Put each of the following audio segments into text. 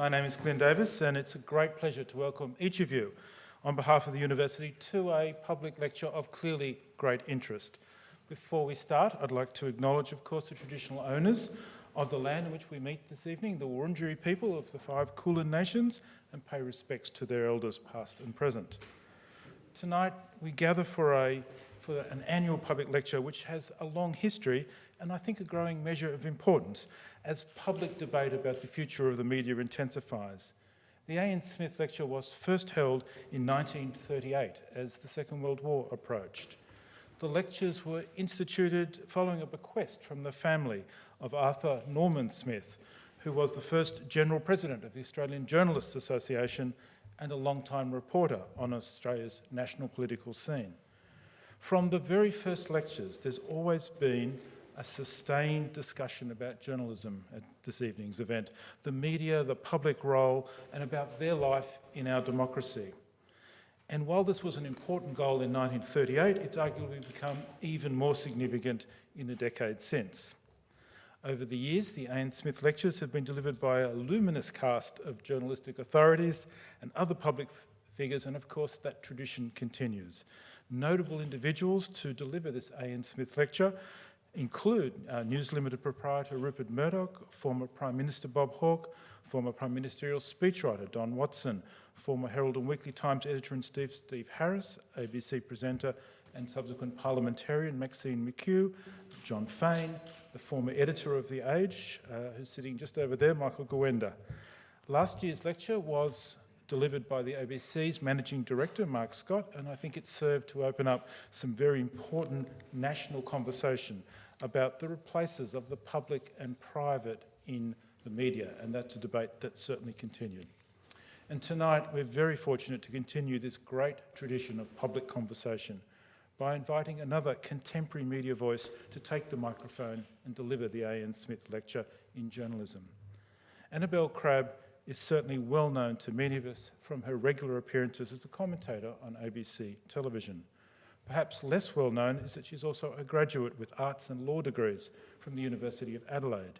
My name is Glenn Davis, and it's a great pleasure to welcome each of you on behalf of the University to a public lecture of clearly great interest. Before we start, I'd like to acknowledge, of course, the traditional owners of the land in which we meet this evening, the Wurundjeri people of the 5 Kulin nations, and pay respects to their elders past and present. Tonight we gather for an annual public lecture which has a long history and I think a growing measure of importance as public debate about the future of the media intensifies. The A.N. Smith Lecture was first held in 1938 as the Second World War approached. The lectures were instituted following a bequest from the family of Arthur Norman Smith, who was the first General President of the Australian Journalists Association and a long-time reporter on Australia's national political scene. From the very first lectures, there's always been a sustained discussion about journalism at this evening's event, the media, the public role, and about their life in our democracy. And while this was an important goal in 1938, it's arguably become even more significant in the decades since. Over the years, the A.N. Smith Lectures have been delivered by a luminous cast of journalistic authorities and other public figures, and of course that tradition continues. Notable individuals to deliver this A.N. Smith Lecture include News Limited proprietor Rupert Murdoch, former Prime Minister Bob Hawke, former Prime Ministerial speechwriter Don Watson, former Herald and Weekly Times editor-in-chief Steve Harris, ABC presenter and subsequent parliamentarian Maxine McHugh, John Fain, the former editor of The Age, who's sitting just over there, Michael Gowenda. Last year's lecture was delivered by the ABC's Managing Director, Mark Scott, and I think it served to open up some very important national conversation about the places of the public and private in the media, and that's a debate that's certainly continued. And tonight we're very fortunate to continue this great tradition of public conversation by inviting another contemporary media voice to take the microphone and deliver the A.N. Smith Lecture in journalism. Annabel Crabb is certainly well known to many of us from her regular appearances as a commentator on ABC television. Perhaps less well known is that she's also a graduate with arts and law degrees from the University of Adelaide.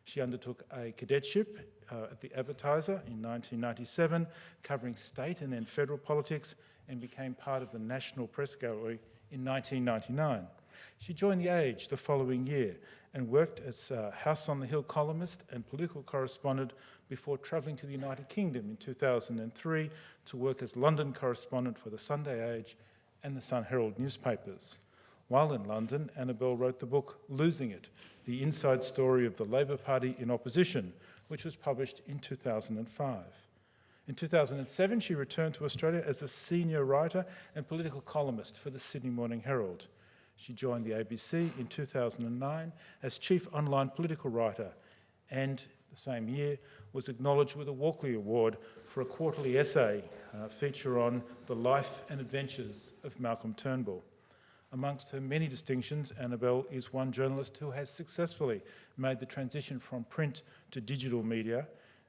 She undertook a cadetship at the Advertiser in 1997, covering state and then federal politics, and became part of the National Press Gallery in 1999. She joined The Age the following year and worked as a House on the Hill columnist and political correspondent before travelling to the United Kingdom in 2003 to work as London correspondent for the Sunday Age and the Sun Herald newspapers. While in London, Annabel wrote the book Losing It, the inside story of the Labor Party in opposition, which was published in 2005. In 2007, she returned to Australia as a senior writer and political columnist for the Sydney Morning Herald. She joined the ABC in 2009 as chief online political writer, and the same year was acknowledged with a Walkley Award for a quarterly essay feature on the life and adventures of Malcolm Turnbull. Amongst her many distinctions, Annabel is one journalist who has successfully made the transition from print to digital media,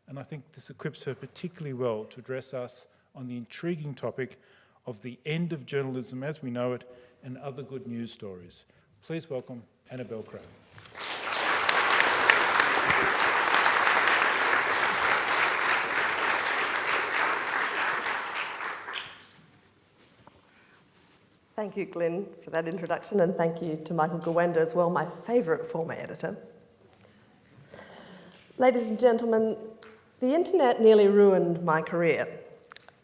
and I think this equips her particularly well to address us on the intriguing topic of the end of journalism as we know it and other good news stories. Please welcome Annabel Crabb. Thank you, Glenn, for that introduction, and thank you to Michael Gowenda as well, my favourite former editor. Ladies and gentlemen, the internet nearly ruined my career.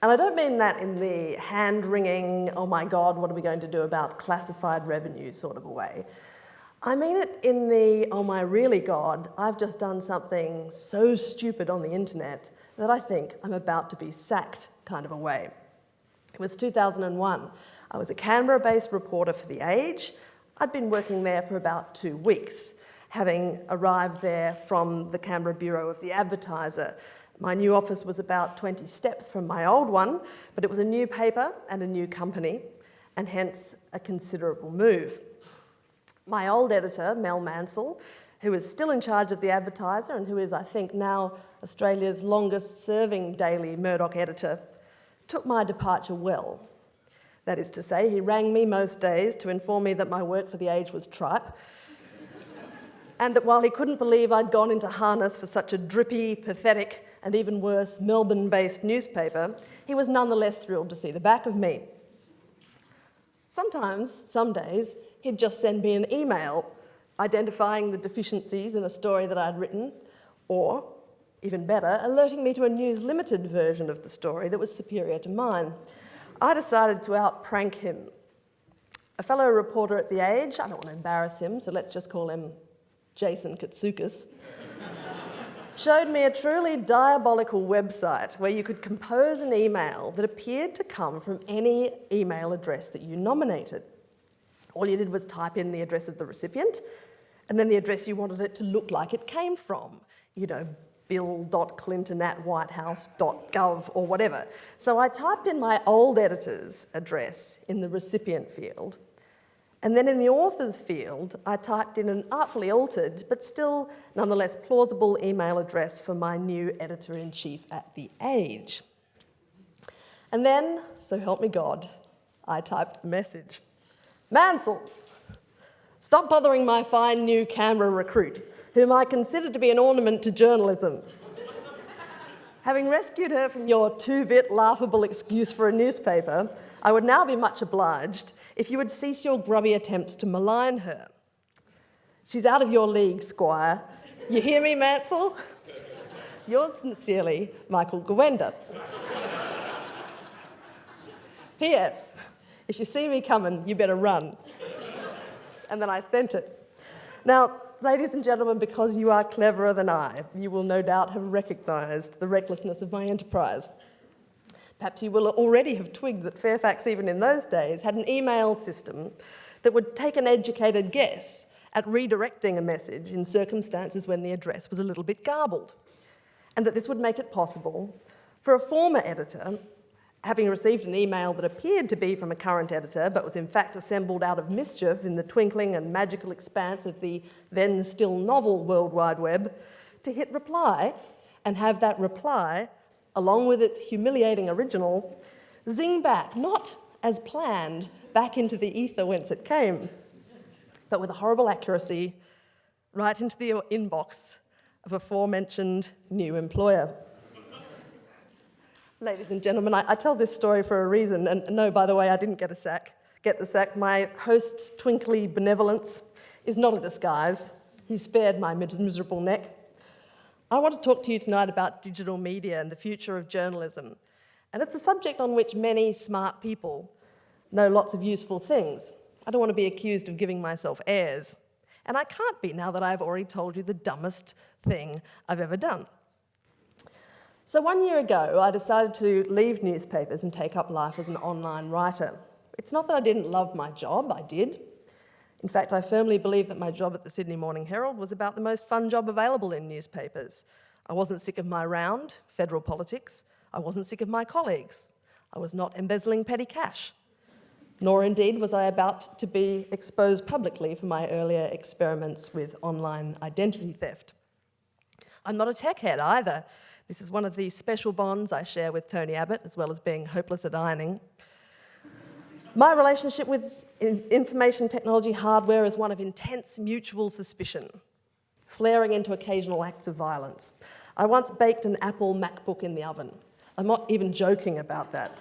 And I don't mean that in the hand-wringing, oh my God, what are we going to do about classified revenue sort of a way. I mean it in the, oh my really God, I've just done something so stupid on the internet that I think I'm about to be sacked kind of a way. It was 2001. I was a Canberra-based reporter for The Age. I'd been working there for about 2 weeks, having arrived there from the Canberra bureau of The Advertiser. My new office was about 20 steps from my old one, but it was a new paper and a new company, and hence a considerable move. My old editor, Mel Mansell, who is still in charge of The Advertiser and who is, I think, now Australia's longest-serving daily Murdoch editor, took my departure well. That is to say, he rang me most days to inform me that my work for The Age was tripe, and that while he couldn't believe I'd gone into harness for such a drippy, pathetic, and even worse, Melbourne-based newspaper, he was nonetheless thrilled to see the back of me. Sometimes, some days, he'd just send me an email identifying the deficiencies in a story that I'd written, or, even better, alerting me to a News Limited version of the story that was superior to mine. I decided to out-prank him. A fellow reporter at The Age, I don't want to embarrass him, so let's just call him Jason Katsoukas, showed me a truly diabolical website where you could compose an email that appeared to come from any email address that you nominated. All you did was type in the address of the recipient and then the address you wanted it to look like it came from. You know, bill.clinton@whitehouse.gov or whatever. So I typed in my old editor's address in the recipient field, and then in the author's field, I typed in an artfully altered, but still nonetheless plausible email address for my new editor-in-chief at The Age. And then, so help me God, I typed the message. Mansell, stop bothering my fine new Canberra recruit, whom I consider to be an ornament to journalism. Having rescued her from your two-bit laughable excuse for a newspaper, I would now be much obliged if you would cease your grubby attempts to malign her. She's out of your league, Squire. You hear me, Mansell? Yours sincerely, Michael Gawenda. P.S. If you see me coming, you better run. And then I sent it. Now, ladies and gentlemen, because you are cleverer than I, you will no doubt have recognised the recklessness of my enterprise. Perhaps you will already have twigged that Fairfax, even in those days, had an email system that would take an educated guess at redirecting a message in circumstances when the address was a little bit garbled, and that this would make it possible for a former editor, having received an email that appeared to be from a current editor but was in fact assembled out of mischief in the twinkling and magical expanse of the then still novel World Wide Web, to hit reply and have that reply, along with its humiliating original, zing back, not as planned, back into the ether whence it came, but with a horrible accuracy, right into the inbox of aforementioned new employer. Ladies and gentlemen, I tell this story for a reason, and no, by the way, I didn't get the sack. My host's twinkly benevolence is not a disguise. He spared my miserable neck. I want to talk to you tonight about digital media and the future of journalism, and it's a subject on which many smart people know lots of useful things. I don't want to be accused of giving myself airs, and I can't be now that I've already told you the dumbest thing I've ever done. So 1 year ago, I decided to leave newspapers and take up life as an online writer. It's not that I didn't love my job, I did. In fact, I firmly believe that my job at the Sydney Morning Herald was about the most fun job available in newspapers. I wasn't sick of my round, federal politics. I wasn't sick of my colleagues. I was not embezzling petty cash. Nor indeed was I about to be exposed publicly for my earlier experiments with online identity theft. I'm not a tech head either. This is one of the special bonds I share with Tony Abbott, as well as being hopeless at ironing. My relationship with information technology hardware is one of intense mutual suspicion, flaring into occasional acts of violence. I once baked an Apple MacBook in the oven. I'm not even joking about that.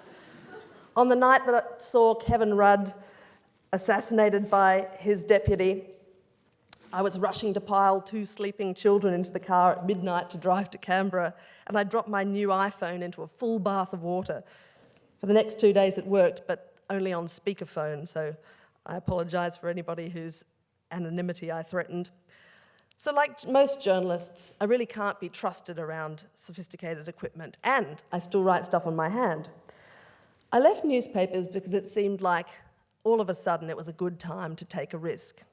On the night that I saw Kevin Rudd assassinated by his deputy, I was rushing to pile 2 sleeping children into the car at midnight to drive to Canberra, and I dropped my new iPhone into a full bath of water. For the next 2 days it worked, but only on speakerphone, so I apologise for anybody whose anonymity I threatened. So like most journalists, I really can't be trusted around sophisticated equipment, and I still write stuff on my hand. I left newspapers because it seemed like all of a sudden it was a good time to take a risk.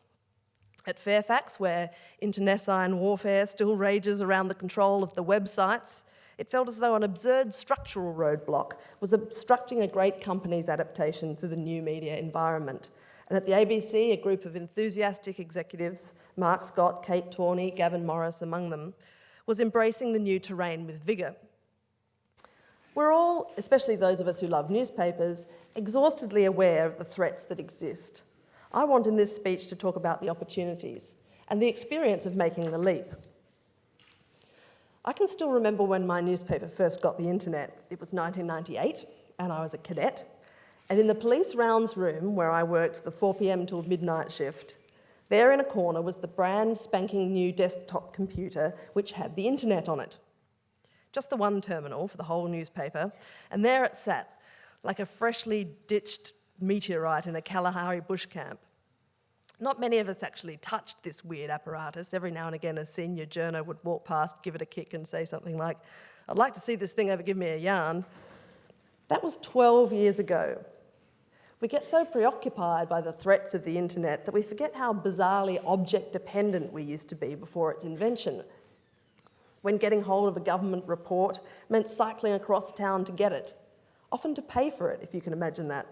At Fairfax, where internecine warfare still rages around the control of the websites, it felt as though an absurd structural roadblock was obstructing a great company's adaptation to the new media environment. And at the ABC, a group of enthusiastic executives, Mark Scott, Kate Tawney, Gavin Morris among them, was embracing the new terrain with vigour. We're all, especially those of us who love newspapers, exhaustedly aware of the threats that exist. I want in this speech to talk about the opportunities and the experience of making the leap. I can still remember when my newspaper first got the internet. It was 1998, and I was a cadet. And in the police rounds room, where I worked the 4 p.m. till midnight shift, there in a corner was the brand spanking new desktop computer, which had the internet on it. Just the one terminal for the whole newspaper, and there it sat, like a freshly ditched meteorite in a Kalahari bush camp. Not many of us actually touched this weird apparatus. Every now and again, a senior journo would walk past, give it a kick and say something like, "I'd like to see this thing ever give me a yarn." That was 12 years ago. We get so preoccupied by the threats of the internet that we forget how bizarrely object-dependent we used to be before its invention. When getting hold of a government report meant cycling across town to get it, often to pay for it, if you can imagine that.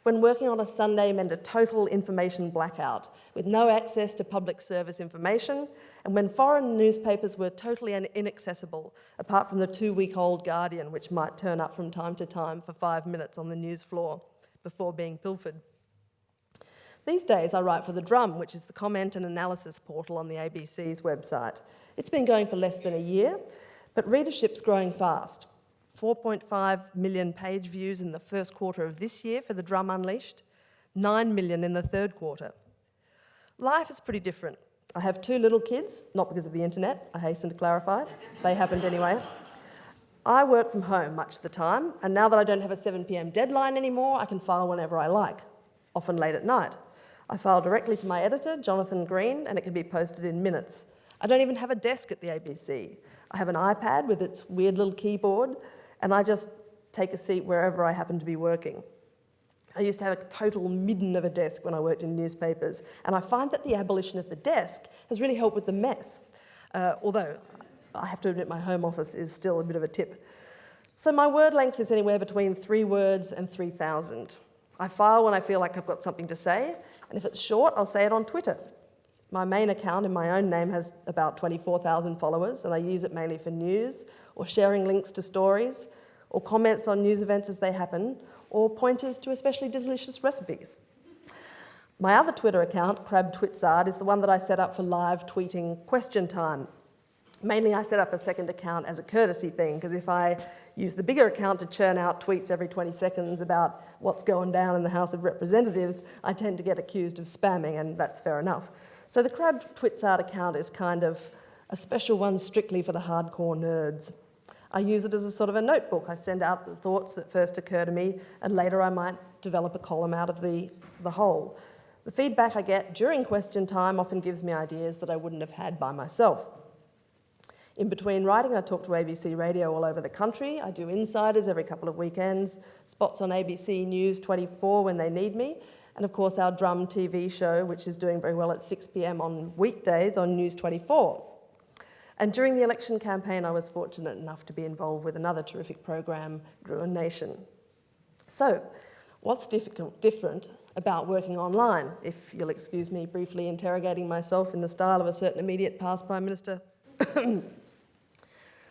When working on a Sunday meant a total information blackout, with no access to public service information, and when foreign newspapers were totally inaccessible, apart from the 2-week-old Guardian, which might turn up from time to time for 5 minutes on the news floor before being pilfered. These days I write for The Drum, which is the comment and analysis portal on the ABC's website. It's been going for less than a year, but readership's growing fast. 4.5 million page views in the first quarter of this year for The Drum Unleashed, 9 million in the third quarter. Life is pretty different. I have 2 little kids, not because of the internet, I hasten to clarify. They happened anyway. I work from home much of the time, and now that I don't have a 7 p.m. deadline anymore, I can file whenever I like, often late at night. I file directly to my editor, Jonathan Green, and it can be posted in minutes. I don't even have a desk at the ABC. I have an iPad with its weird little keyboard, and I just take a seat wherever I happen to be working. I used to have a total midden of a desk when I worked in newspapers, and I find that the abolition of the desk has really helped with the mess, although I have to admit my home office is still a bit of a tip. So my word length is anywhere between 3 words and 3,000. I file when I feel like I've got something to say, and if it's short, I'll say it on Twitter. My main account in my own name has about 24,000 followers, and I use it mainly for news, or sharing links to stories, or comments on news events as they happen, or pointers to especially delicious recipes. My other Twitter account, Crabb Twitsard, is the one that I set up for live tweeting question time. Mainly I set up a second account as a courtesy thing, because if I use the bigger account to churn out tweets every 20 seconds about what's going down in the House of Representatives, I tend to get accused of spamming, and that's fair enough. So the Crabb Twitsard account is kind of a special one strictly for the hardcore nerds. I use it as a sort of a notebook. I send out the thoughts that first occur to me, and later I might develop a column out of the whole. The feedback I get during question time often gives me ideas that I wouldn't have had by myself. In between writing, I talk to ABC Radio all over the country. I do insiders every couple of weekends, spots on ABC News 24 when they need me, and of course our Drum TV show, which is doing very well at 6 p.m. on weekdays on News 24. And during the election campaign, I was fortunate enough to be involved with another terrific program, Gruen Nation. So, what's different about working online, if you'll excuse me briefly interrogating myself in the style of a certain immediate past Prime Minister?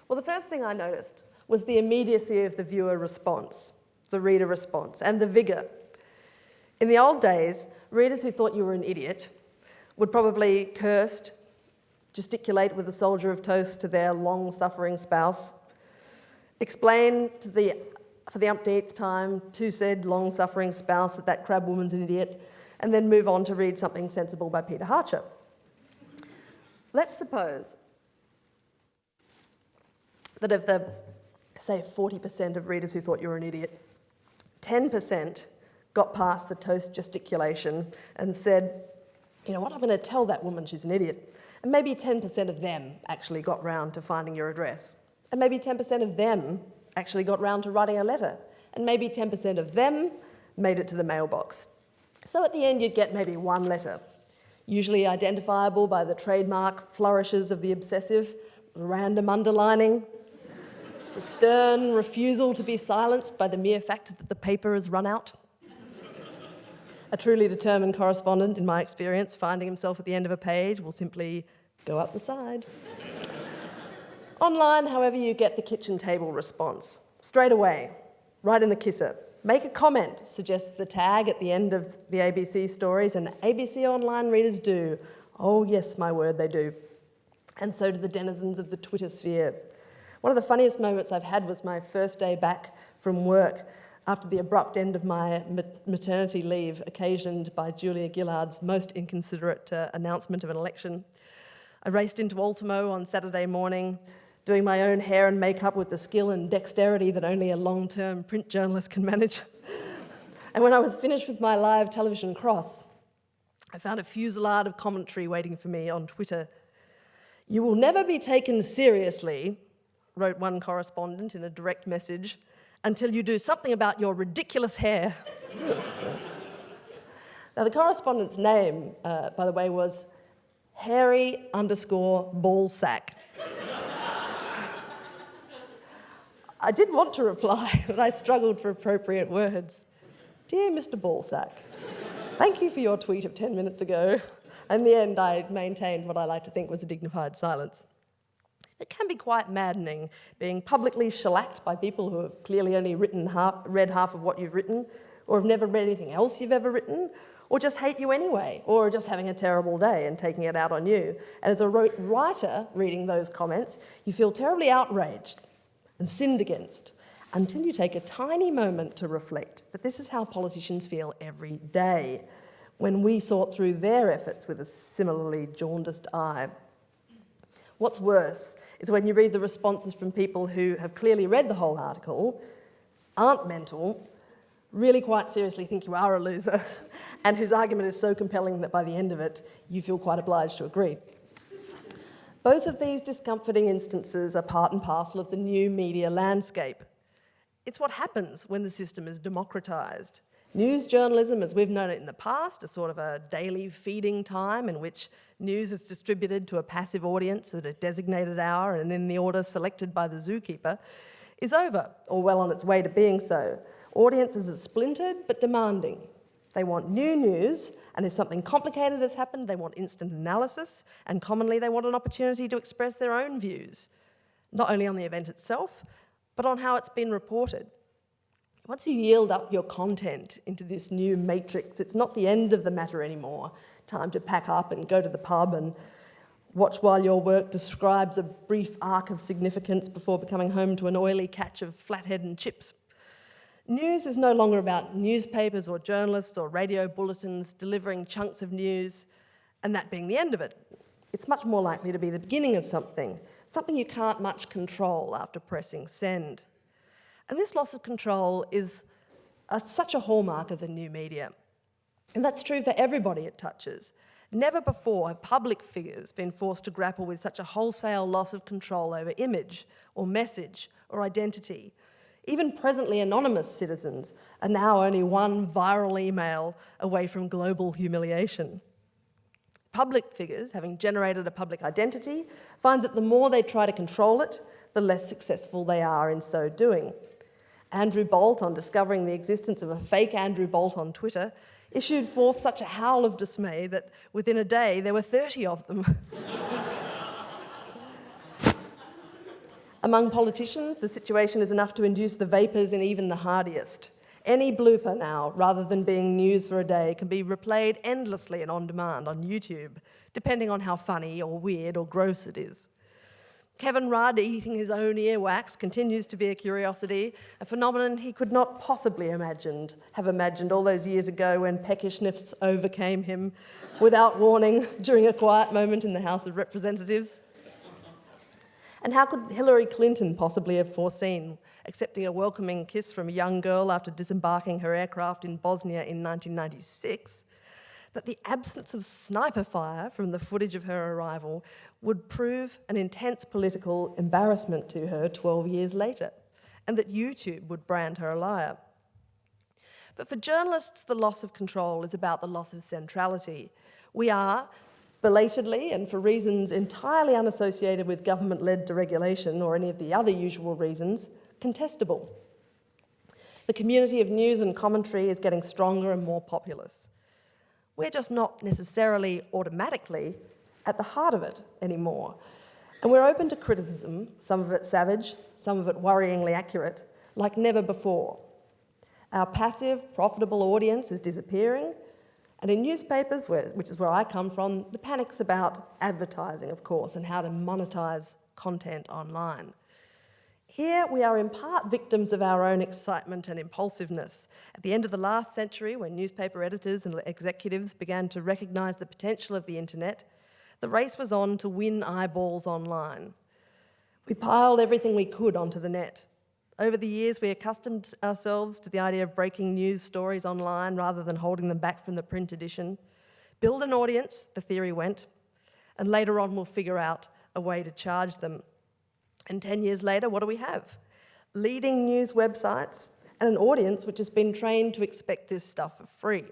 Well, the first thing I noticed was the immediacy of the viewer response, the reader response, and the vigour. In the old days, readers who thought you were an idiot would probably curse, gesticulate with a soldier of toast to their long-suffering spouse, explain for the umpteenth time to said long-suffering spouse that Crabb woman's an idiot, and then move on to read something sensible by Peter Harcher. Let's suppose that of the, say, 40% of readers who thought you were an idiot, 10% got past the toast gesticulation and said, you know what, I'm going to tell that woman she's an idiot. And maybe 10% of them actually got round to finding your address. And maybe 10% of them actually got round to writing a letter. And maybe 10% of them made it to the mailbox. So at the end, you'd get maybe one letter, usually identifiable by the trademark flourishes of the obsessive, random underlining, the stern refusal to be silenced by the mere fact that the paper has run out. A truly determined correspondent, in my experience, finding himself at the end of a page will simply go up the side. Online, however, you get the kitchen table response. Straight away, right in the kisser. Make a comment, suggests the tag at the end of the ABC stories, and ABC Online readers do. Oh yes, my word, they do. And so do the denizens of the Twitter sphere. One of the funniest moments I've had was my first day back from work after the abrupt end of my maternity leave occasioned by Julia Gillard's most inconsiderate announcement of an election. I raced into Ultimo on Saturday morning, doing my own hair and makeup with the skill and dexterity that only a long-term print journalist can manage. And when I was finished with my live television cross, I found a fusillade of commentary waiting for me on Twitter. "You will never be taken seriously," wrote one correspondent in a direct message, "until you do something about your ridiculous hair." Now, the correspondent's name, by the way, was Harry_Ballsack. I did want to reply, but I struggled for appropriate words. "Dear Mr. Ballsack, thank you for your tweet of 10 minutes ago." In the end, I maintained what I like to think was a dignified silence. It can be quite maddening being publicly shellacked by people who have clearly only read half of what you've written, or have never read anything else you've ever written, or just hate you anyway, or are just having a terrible day and taking it out on you. And as a writer reading those comments, you feel terribly outraged and sinned against, until you take a tiny moment to reflect that this is how politicians feel every day when we sort through their efforts with a similarly jaundiced eye. What's worse is when you read the responses from people who have clearly read the whole article, aren't mental, really quite seriously think you are a loser, and whose argument is so compelling that by the end of it, you feel quite obliged to agree. Both of these discomforting instances are part and parcel of the new media landscape. It's what happens when the system is democratised. News journalism, as we've known it in the past, is sort of a daily feeding time in which news is distributed to a passive audience at a designated hour and in the order selected by the zookeeper, is over, or well on its way to being so. Audiences are splintered but demanding. They want new news, and if something complicated has happened, they want instant analysis, and commonly they want an opportunity to express their own views, not only on the event itself, but on how it's been reported. Once you yield up your content into this new matrix, it's not the end of the matter anymore. Time to pack up and go to the pub and watch while your work describes a brief arc of significance before becoming home to an oily catch of flathead and chips. News is no longer about newspapers or journalists or radio bulletins delivering chunks of news and that being the end of it. It's much more likely to be the beginning of something you can't much control after pressing send. And this loss of control is such a hallmark of the new media. And that's true for everybody it touches. Never before have public figures been forced to grapple with such a wholesale loss of control over image or message or identity. Even presently anonymous citizens are now only one viral email away from global humiliation. Public figures, having generated a public identity, find that the more they try to control it, the less successful they are in so doing. Andrew Bolt, on discovering the existence of a fake Andrew Bolt on Twitter, issued forth such a howl of dismay that within a day there were 30 of them. Among politicians, the situation is enough to induce the vapours in even the hardiest. Any blooper now, rather than being news for a day, can be replayed endlessly and on demand on YouTube, depending on how funny or weird or gross it is. Kevin Rudd eating his own earwax continues to be a curiosity, a phenomenon he could not possibly have imagined all those years ago when peckishness overcame him without warning during a quiet moment in the House of Representatives. And how could Hillary Clinton possibly have foreseen, accepting a welcoming kiss from a young girl after disembarking her aircraft in Bosnia in 1996, that the absence of sniper fire from the footage of her arrival would prove an intense political embarrassment to her 12 years later, and that YouTube would brand her a liar. But for journalists, the loss of control is about the loss of centrality. We are, belatedly and for reasons entirely unassociated with government-led deregulation or any of the other usual reasons, contestable. The community of news and commentary is getting stronger and more populous. We're just not necessarily automatically at the heart of it anymore. And we're open to criticism, some of it savage, some of it worryingly accurate, like never before. Our passive, profitable audience is disappearing. And in newspapers, which is where I come from, the panic's about advertising, of course, and how to monetize content online. Here we are in part victims of our own excitement and impulsiveness. At the end of the last century, when newspaper editors and executives began to recognise the potential of the internet, the race was on to win eyeballs online. We piled everything we could onto the net. Over the years, we accustomed ourselves to the idea of breaking news stories online rather than holding them back from the print edition. Build an audience, the theory went, and later on we'll figure out a way to charge them. And 10 years later, what do we have? Leading news websites and an audience which has been trained to expect this stuff for free.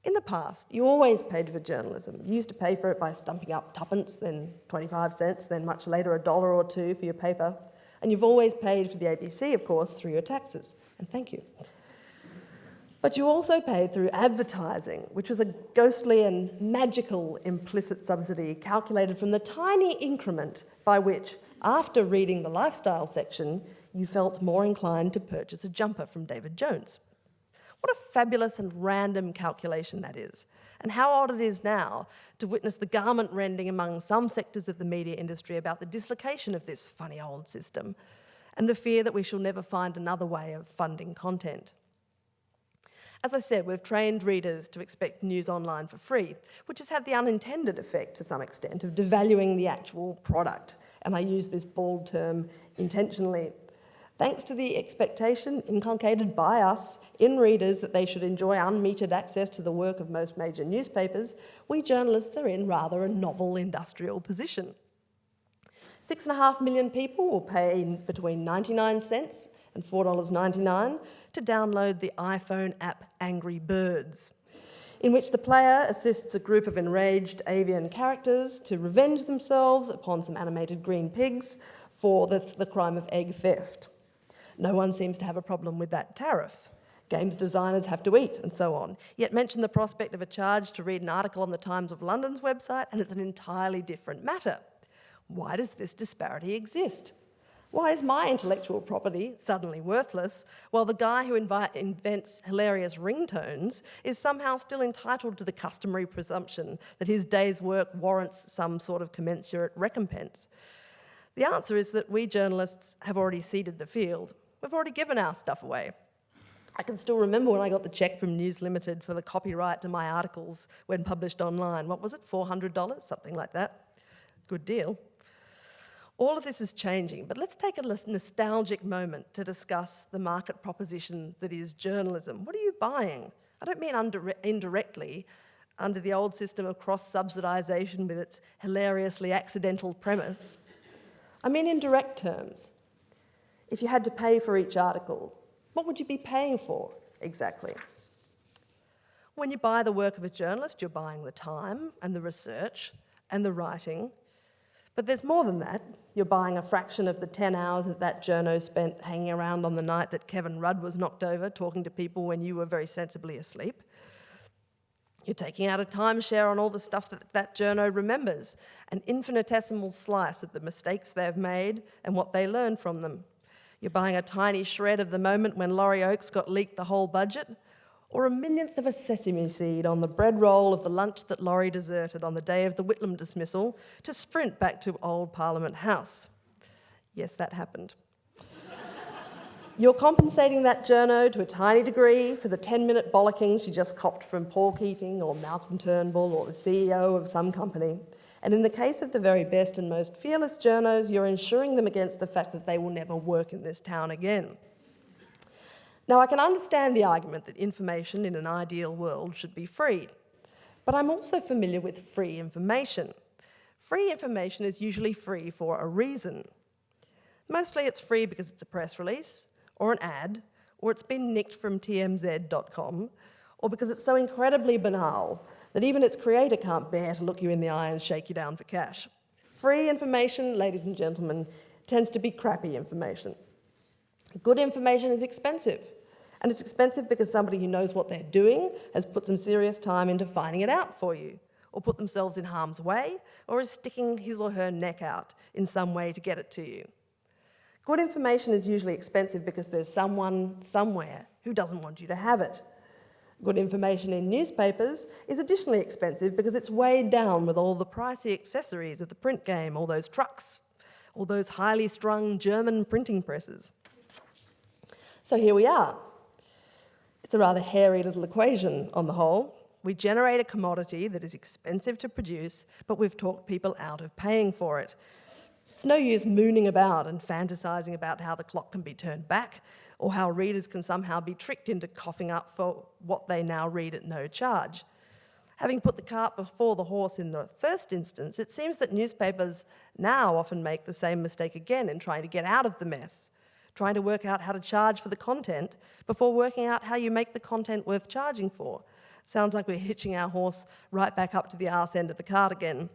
In the past, you always paid for journalism. You used to pay for it by stumping up tuppence, then 25 cents, then much later $1 or $2 for your paper. And you've always paid for the ABC, of course, through your taxes. And thank you. But you also paid through advertising, which was a ghostly and magical implicit subsidy calculated from the tiny increment by which, after reading the lifestyle section, you felt more inclined to purchase a jumper from David Jones. What a fabulous and random calculation that is, and how odd it is now to witness the garment rending among some sectors of the media industry about the dislocation of this funny old system and the fear that we shall never find another way of funding content. As I said, we've trained readers to expect news online for free, which has had the unintended effect, to some extent, of devaluing the actual product. And I use this bald term intentionally. Thanks to the expectation inculcated by us in readers that they should enjoy unmetered access to the work of most major newspapers, we journalists are in rather a novel industrial position. 6.5 million people will pay between 99 cents and $4.99 to download the iPhone app Angry Birds, in which the player assists a group of enraged avian characters to revenge themselves upon some animated green pigs for the crime of egg theft. No one seems to have a problem with that tariff. Games designers have to eat, and so on. Yet mention the prospect of a charge to read an article on the Times of London's website, and it's an entirely different matter. Why does this disparity exist? Why is my intellectual property suddenly worthless, while the guy who invents hilarious ringtones is somehow still entitled to the customary presumption that his day's work warrants some sort of commensurate recompense? The answer is that we journalists have already ceded the field. We've already given our stuff away. I can still remember when I got the cheque from News Limited for the copyright to my articles when published online. What was it, $400? Something like that. Good deal. All of this is changing, but let's take a nostalgic moment to discuss the market proposition that is journalism. What are you buying? I don't mean indirectly, under the old system of cross-subsidisation with its hilariously accidental premise. I mean in direct terms. If you had to pay for each article, what would you be paying for exactly? When you buy the work of a journalist, you're buying the time and the research and the writing. But there's more than that. You're buying a fraction of the 10 hours that journo spent hanging around on the night that Kevin Rudd was knocked over, talking to people when you were very sensibly asleep. You're taking out a timeshare on all the stuff that journo remembers, an infinitesimal slice of the mistakes they've made and what they learned from them. You're buying a tiny shred of the moment when Laurie Oakes got leaked the whole budget, or a millionth of a sesame seed on the bread roll of the lunch that Laurie deserted on the day of the Whitlam dismissal to sprint back to Old Parliament House. Yes, that happened. You're compensating that journo to a tiny degree for the 10-minute bollocking she just copped from Paul Keating or Malcolm Turnbull or the CEO of some company. And in the case of the very best and most fearless journos, you're insuring them against the fact that they will never work in this town again. Now, I can understand the argument that information in an ideal world should be free, but I'm also familiar with free information. Free information is usually free for a reason. Mostly it's free because it's a press release, or an ad, or it's been nicked from tmz.com, or because it's so incredibly banal that even its creator can't bear to look you in the eye and shake you down for cash. Free information, ladies and gentlemen, tends to be crappy information. Good information is expensive, and it's expensive because somebody who knows what they're doing has put some serious time into finding it out for you, or put themselves in harm's way, or is sticking his or her neck out in some way to get it to you. Good information is usually expensive because there's someone somewhere who doesn't want you to have it. Good information in newspapers is additionally expensive because it's weighed down with all the pricey accessories of the print game, all those trucks, all those highly strung German printing presses. So here we are. It's a rather hairy little equation on the whole. We generate a commodity that is expensive to produce, but we've talked people out of paying for it. It's no use mooning about and fantasising about how the clock can be turned back or how readers can somehow be tricked into coughing up for what they now read at no charge. Having put the cart before the horse in the first instance, it seems that newspapers now often make the same mistake again in trying to get out of the mess, trying to work out how to charge for the content before working out how you make the content worth charging for. Sounds like we're hitching our horse right back up to the arse end of the cart again.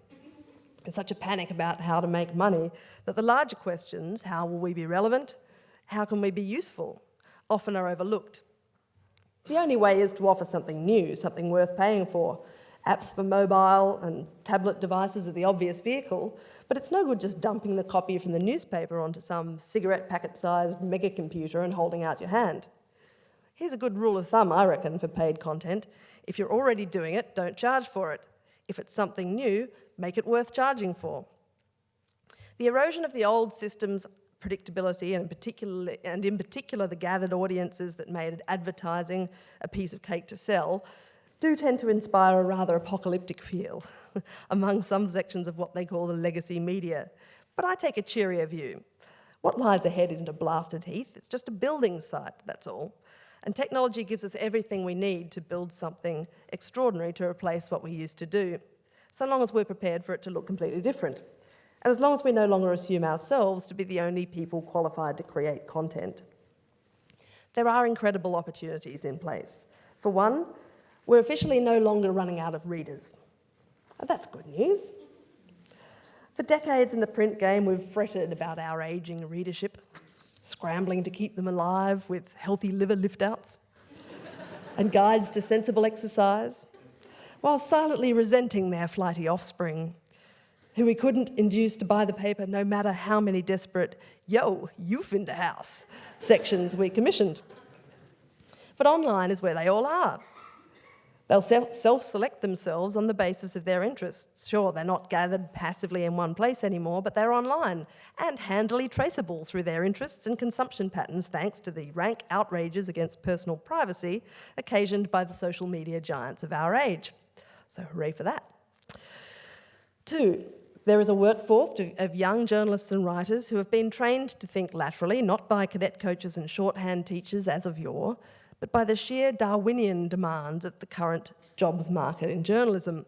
There's such a panic about how to make money that the larger questions, how will we be relevant, how can we be useful, often are overlooked. The only way is to offer something new, something worth paying for. Apps for mobile and tablet devices are the obvious vehicle, but it's no good just dumping the copy from the newspaper onto some cigarette packet-sized mega computer and holding out your hand. Here's a good rule of thumb, I reckon, for paid content. If you're already doing it, don't charge for it. If it's something new, make it worth charging for. The erosion of the old system's predictability, and in particular the gathered audiences that made advertising a piece of cake to sell, do tend to inspire a rather apocalyptic feel among some sections of what they call the legacy media. But I take a cheerier view. What lies ahead isn't a blasted heath, it's just a building site, that's all. And technology gives us everything we need to build something extraordinary to replace what we used to do, so long as we're prepared for it to look completely different. And as long as we no longer assume ourselves to be the only people qualified to create content. There are incredible opportunities in place. For one, we're officially no longer running out of readers. Oh, that's good news. For decades in the print game, we've fretted about our ageing readership, scrambling to keep them alive with healthy liver lift-outs and guides to sensible exercise, while silently resenting their flighty offspring, who we couldn't induce to buy the paper no matter how many desperate "yo, you finna house" sections we commissioned. But online is where they all are. They'll self-select themselves on the basis of their interests. Sure, they're not gathered passively in one place anymore, but they're online and handily traceable through their interests and consumption patterns thanks to the rank outrages against personal privacy occasioned by the social media giants of our age. So hooray for that. 2, there is a workforce of young journalists and writers who have been trained to think laterally, not by cadet coaches and shorthand teachers as of yore, but by the sheer Darwinian demands of the current jobs market in journalism.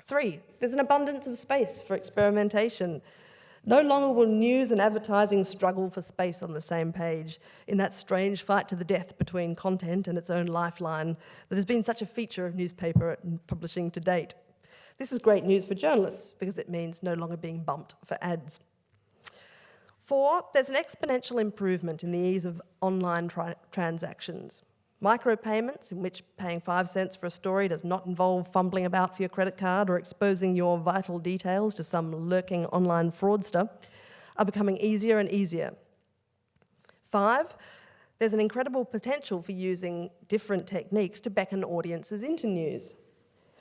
3, there's an abundance of space for experimentation. No longer will news and advertising struggle for space on the same page in that strange fight to the death between content and its own lifeline that has been such a feature of newspaper and publishing to date. This is great news for journalists because it means no longer being bumped for ads. 4, there's an exponential improvement in the ease of online transactions. Micropayments, in which paying 5 cents for a story does not involve fumbling about for your credit card or exposing your vital details to some lurking online fraudster, are becoming easier and easier. 5, there's an incredible potential for using different techniques to beckon audiences into news.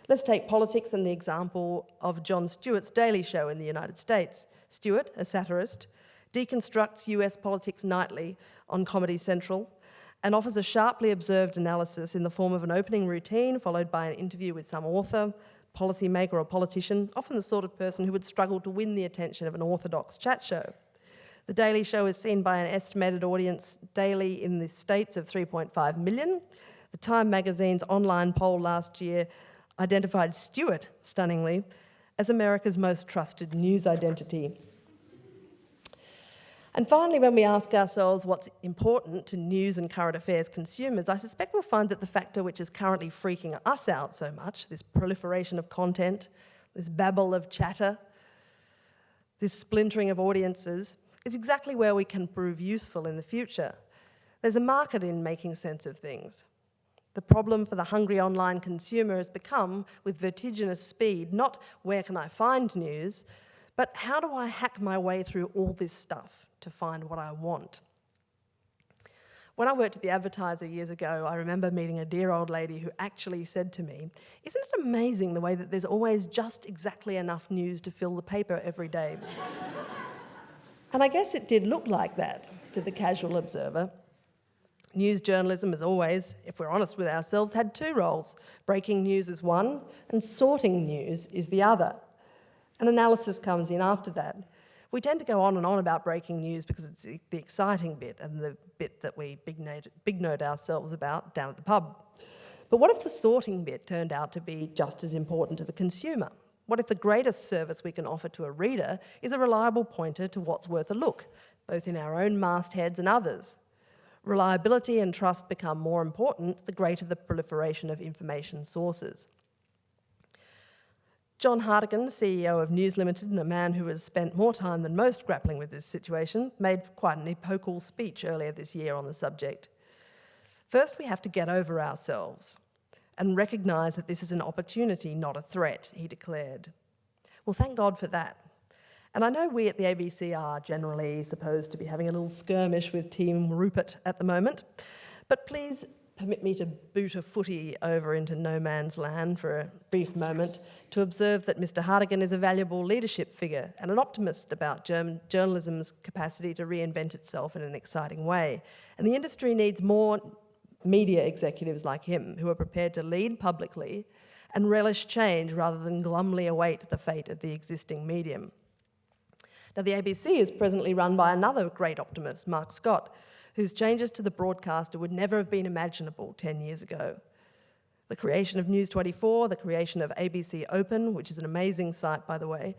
Let's take politics and the example of Jon Stewart's Daily Show in the United States. Stewart, a satirist, deconstructs US politics nightly on Comedy Central and offers a sharply observed analysis in the form of an opening routine followed by an interview with some author, policymaker or politician, often the sort of person who would struggle to win the attention of an orthodox chat show. The Daily Show is seen by an estimated audience daily in the States of 3.5 million. The Time magazine's online poll last year identified Stewart, stunningly, as America's most trusted news identity. And finally, when we ask ourselves what's important to news and current affairs consumers, I suspect we'll find that the factor which is currently freaking us out so much, this proliferation of content, this babble of chatter, this splintering of audiences, is exactly where we can prove useful in the future. There's a market in making sense of things. The problem for the hungry online consumer has become, with vertiginous speed, not where can I find news, but how do I hack my way through all this stuff to find what I want. When I worked at the Advertiser years ago, I remember meeting a dear old lady who actually said to me, "Isn't it amazing the way that there's always just exactly enough news to fill the paper every day?" And I guess it did look like that to the casual observer. News journalism, as always, if we're honest with ourselves, had two roles. Breaking news is one, and sorting news is the other. An analysis comes in after that. We tend to go on and on about breaking news because it's the exciting bit and the bit that we big note ourselves about down at the pub. But what if the sorting bit turned out to be just as important to the consumer? What if the greatest service we can offer to a reader is a reliable pointer to what's worth a look, both in our own mastheads and others? Reliability and trust become more important the greater the proliferation of information sources. John Hartigan, CEO of News Limited and a man who has spent more time than most grappling with this situation, made quite an epochal speech earlier this year on the subject. First, we have to get over ourselves and recognise that this is an opportunity, not a threat, he declared. Well, thank God for that. And I know we at the ABC are generally supposed to be having a little skirmish with Team Rupert at the moment, but please permit me to boot a footy over into no man's land for a brief moment to observe that Mr. Hartigan is a valuable leadership figure and an optimist about journalism's capacity to reinvent itself in an exciting way. And the industry needs more media executives like him who are prepared to lead publicly and relish change rather than glumly await the fate of the existing medium. Now, the ABC is presently run by another great optimist, Mark Scott, whose changes to the broadcaster would never have been imaginable 10 years ago. The creation of News 24, the creation of ABC Open, which is an amazing site, by the way,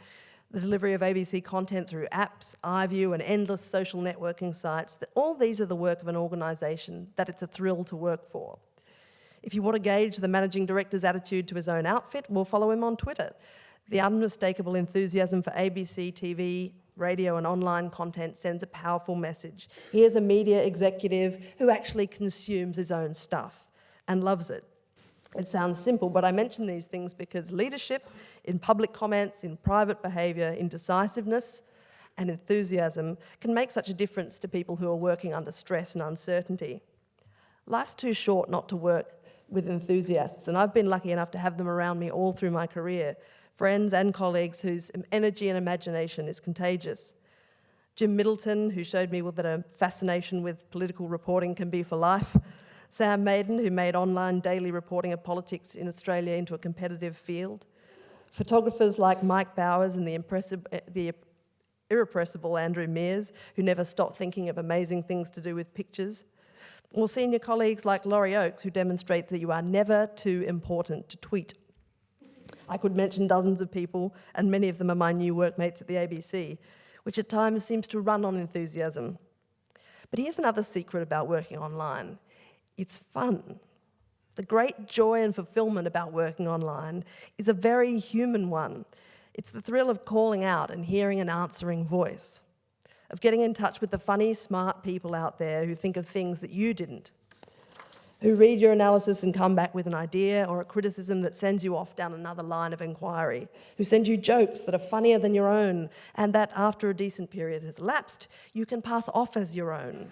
the delivery of ABC content through apps, iView, and endless social networking sites, all these are the work of an organisation that it's a thrill to work for. If you want to gauge the managing director's attitude to his own outfit, we'll follow him on Twitter. The unmistakable enthusiasm for ABC, TV, radio and online content sends a powerful message. Here's a media executive who actually consumes his own stuff and loves it. It sounds simple, but I mention these things because leadership in public comments, in private behaviour, in decisiveness and enthusiasm can make such a difference to people who are working under stress and uncertainty. Life's too short not to work with enthusiasts, and I've been lucky enough to have them around me all through my career. Friends and colleagues whose energy and imagination is contagious. Jim Middleton, who showed me that a fascination with political reporting can be for life. Sam Maiden, who made online daily reporting of politics in Australia into a competitive field. Photographers like Mike Bowers and the irrepressible Andrew Mears, who never stopped thinking of amazing things to do with pictures. Or senior colleagues like Laurie Oakes, who demonstrate that you are never too important to tweet. I could mention dozens of people, and many of them are my new workmates at the ABC, which at times seems to run on enthusiasm. But here's another secret about working online. It's fun. The great joy and fulfilment about working online is a very human one. It's the thrill of calling out and hearing an answering voice, of getting in touch with the funny, smart people out there who think of things that you didn't, who read your analysis and come back with an idea or a criticism that sends you off down another line of inquiry, who send you jokes that are funnier than your own and that, after a decent period has elapsed, you can pass off as your own,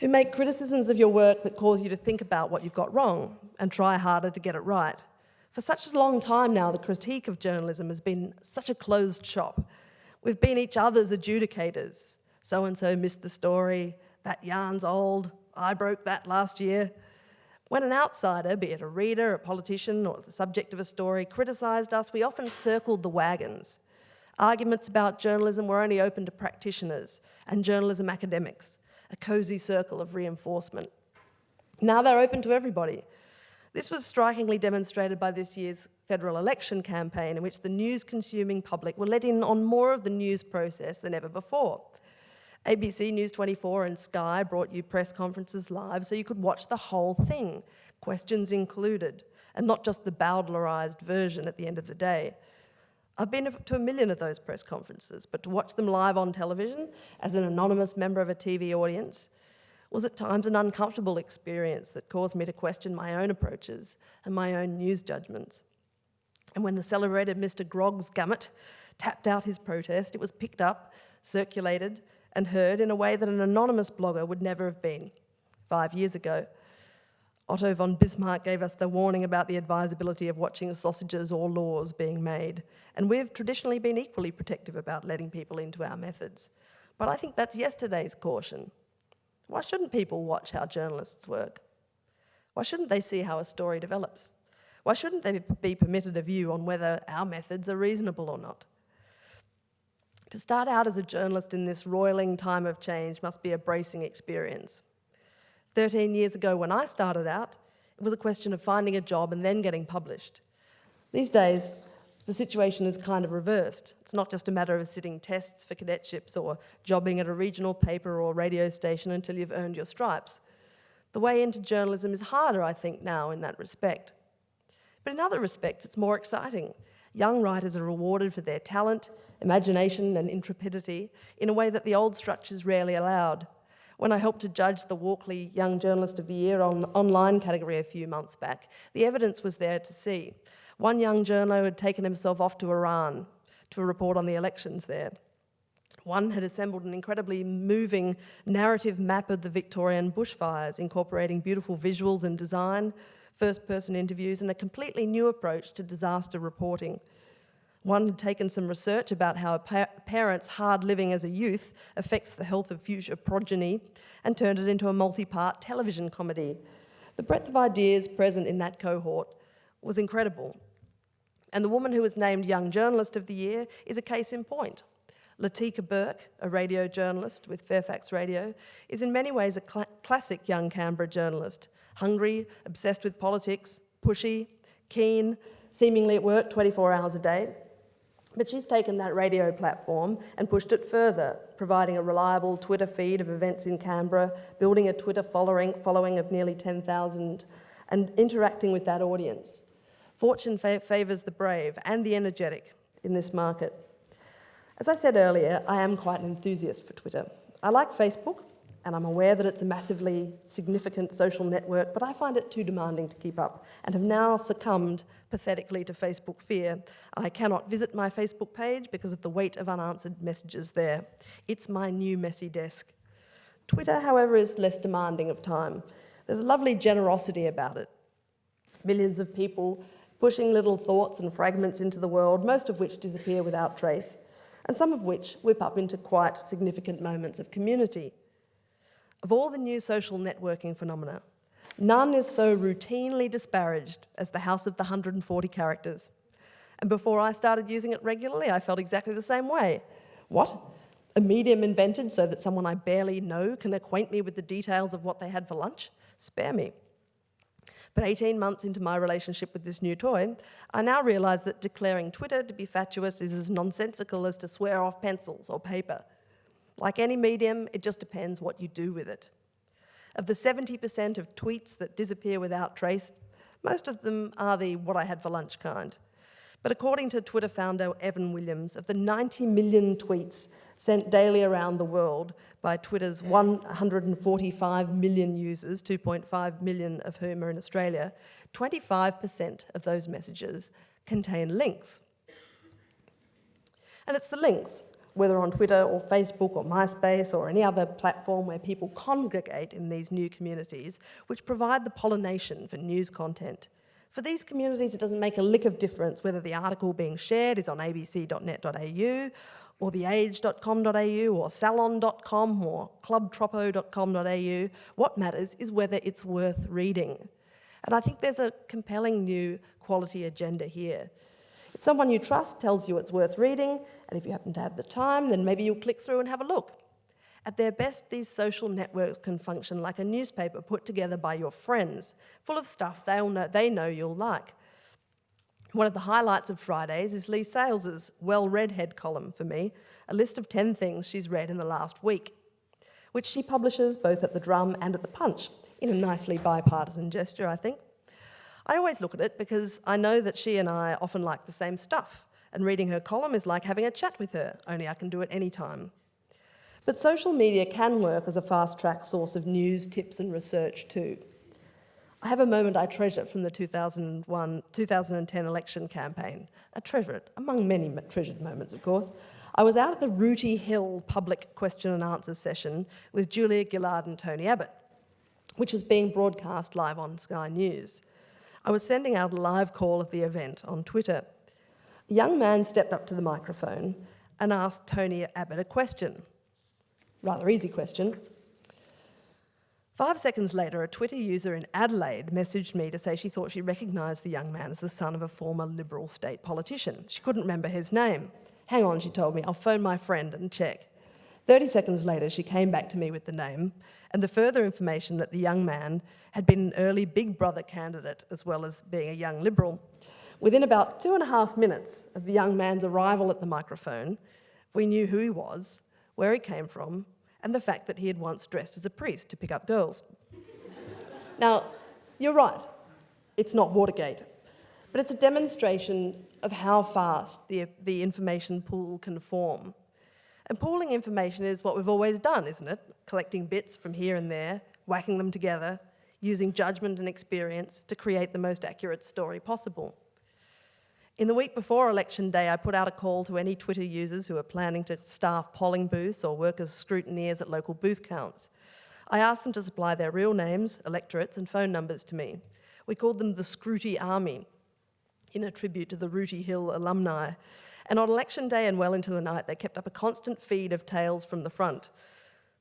who make criticisms of your work that cause you to think about what you've got wrong and try harder to get it right. For such a long time now, the critique of journalism has been such a closed shop. We've been each other's adjudicators. So-and-so missed the story, that yarn's old, I broke that last year. When an outsider, be it a reader, a politician, or the subject of a story, criticised us, we often circled the wagons. Arguments about journalism were only open to practitioners and journalism academics, a cosy circle of reinforcement. Now they're open to everybody. This was strikingly demonstrated by this year's federal election campaign, in which the news-consuming public were let in on more of the news process than ever before. ABC News 24 and Sky brought you press conferences live so you could watch the whole thing, questions included, and not just the bowdlerised version at the end of the day. I've been to 1 million of those press conferences, but to watch them live on television as an anonymous member of a TV audience was at times an uncomfortable experience that caused me to question my own approaches and my own news judgments. And when the celebrated Mr. Groggs Gummit tapped out his protest, it was picked up circulated, and heard in a way that an anonymous blogger would never have been 5 years ago. Otto von Bismarck gave us the warning about the advisability of watching sausages or laws being made, and we've traditionally been equally protective about letting people into our methods. But I think that's yesterday's caution. Why shouldn't people watch how journalists work? Why shouldn't they see how a story develops? Why shouldn't they be permitted a view on whether our methods are reasonable or not? To start out as a journalist in this roiling time of change must be a bracing experience. 13 years ago when I started out, it was a question of finding a job and then getting published. These days, the situation is kind of reversed. It's not just a matter of sitting tests for cadetships or jobbing at a regional paper or radio station until you've earned your stripes. The way into journalism is harder, I think, now in that respect. But in other respects, it's more exciting. Young writers are rewarded for their talent, imagination and intrepidity in a way that the old structures rarely allowed. When I helped to judge the Walkley Young Journalist of the Year online category a few months back, the evidence was there to see. One young journo had taken himself off to Iran to report on the elections there. One had assembled an incredibly moving narrative map of the Victorian bushfires, incorporating beautiful visuals and design, first-person interviews, and a completely new approach to disaster reporting. One had taken some research about how a parent's hard living as a youth affects the health of future progeny and turned it into a multi-part television comedy. The breadth of ideas present in that cohort was incredible. And the woman who was named Young Journalist of the Year is a case in point. Latika Bourke, a radio journalist with Fairfax Radio, is in many ways a classic young Canberra journalist. Hungry, obsessed with politics, pushy, keen, seemingly at work 24 hours a day. But she's taken that radio platform and pushed it further, providing a reliable Twitter feed of events in Canberra, building a Twitter following of nearly 10,000, and interacting with that audience. Fortune favours the brave and the energetic in this market. As I said earlier, I am quite an enthusiast for Twitter. I like Facebook, and I'm aware that it's a massively significant social network, but I find it too demanding to keep up and have now succumbed pathetically to Facebook fear. I cannot visit my Facebook page because of the weight of unanswered messages there. It's my new messy desk. Twitter, however, is less demanding of time. There's a lovely generosity about it. Millions of people pushing little thoughts and fragments into the world, most of which disappear without trace, and some of which whip up into quite significant moments of community. Of all the new social networking phenomena, none is so routinely disparaged as the House of the 140 Characters. And before I started using it regularly, I felt exactly the same way. What? A medium invented so that someone I barely know can acquaint me with the details of what they had for lunch? Spare me. But 18 months into my relationship with this new toy, I now realise that declaring Twitter to be fatuous is as nonsensical as to swear off pencils or paper. Like any medium, it just depends what you do with it. Of the 70% of tweets that disappear without trace, most of them are the what I had for lunch kind. But according to Twitter founder Evan Williams, of the 90 million tweets sent daily around the world by Twitter's 145 million users, 2.5 million of whom are in Australia, 25% of those messages contain links. And it's the links, whether on Twitter or Facebook or MySpace or any other platform where people congregate in these new communities, which provide the pollination for news content. For these communities, it doesn't make a lick of difference whether the article being shared is on abc.net.au or theage.com.au or salon.com or clubtropo.com.au. What matters is whether it's worth reading. And I think there's a compelling new quality agenda here. If someone you trust tells you it's worth reading, and if you happen to have the time, then maybe you'll click through and have a look. At their best, these social networks can function like a newspaper put together by your friends, full of stuff they know you'll like. One of the highlights of Fridays is Lee Sales's well-read head column for me, a list of 10 things she's read in the last week, which she publishes both at the Drum and at the Punch, in a nicely bipartisan gesture, I think. I always look at it because I know that she and I often like the same stuff, and reading her column is like having a chat with her, only I can do it anytime. But social media can work as a fast-track source of news, tips and research too. I have a moment I treasure from the 2010 election campaign. I treasure it, among many treasured moments, of course. I was out at the Rooty Hill public question and answer session with Julia Gillard and Tony Abbott, which was being broadcast live on Sky News. I was sending out a live call of the event on Twitter. A young man stepped up to the microphone and asked Tony Abbott a question. Rather easy question. 5 seconds later, a Twitter user in Adelaide messaged me to say she thought she recognised the young man as the son of a former Liberal state politician. She couldn't remember his name. Hang on, she told me, I'll phone my friend and check. 30 seconds later, she came back to me with the name and the further information that the young man had been an early Big Brother candidate as well as being a young Liberal. Within about 2.5 minutes of the young man's arrival at the microphone, we knew who he was, where he came from, and the fact that he had once dressed as a priest to pick up girls. Now, you're right, it's not Watergate, but it's a demonstration of how fast the information pool can form. And pooling information is what we've always done, isn't it? Collecting bits from here and there, whacking them together, using judgment and experience to create the most accurate story possible. In the week before Election Day, I put out a call to any Twitter users who are planning to staff polling booths or work as scrutineers at local booth counts. I asked them to supply their real names, electorates, and phone numbers to me. We called them the Scruty Army, in a tribute to the Rooty Hill alumni. And on Election Day and well into the night, they kept up a constant feed of tales from the front.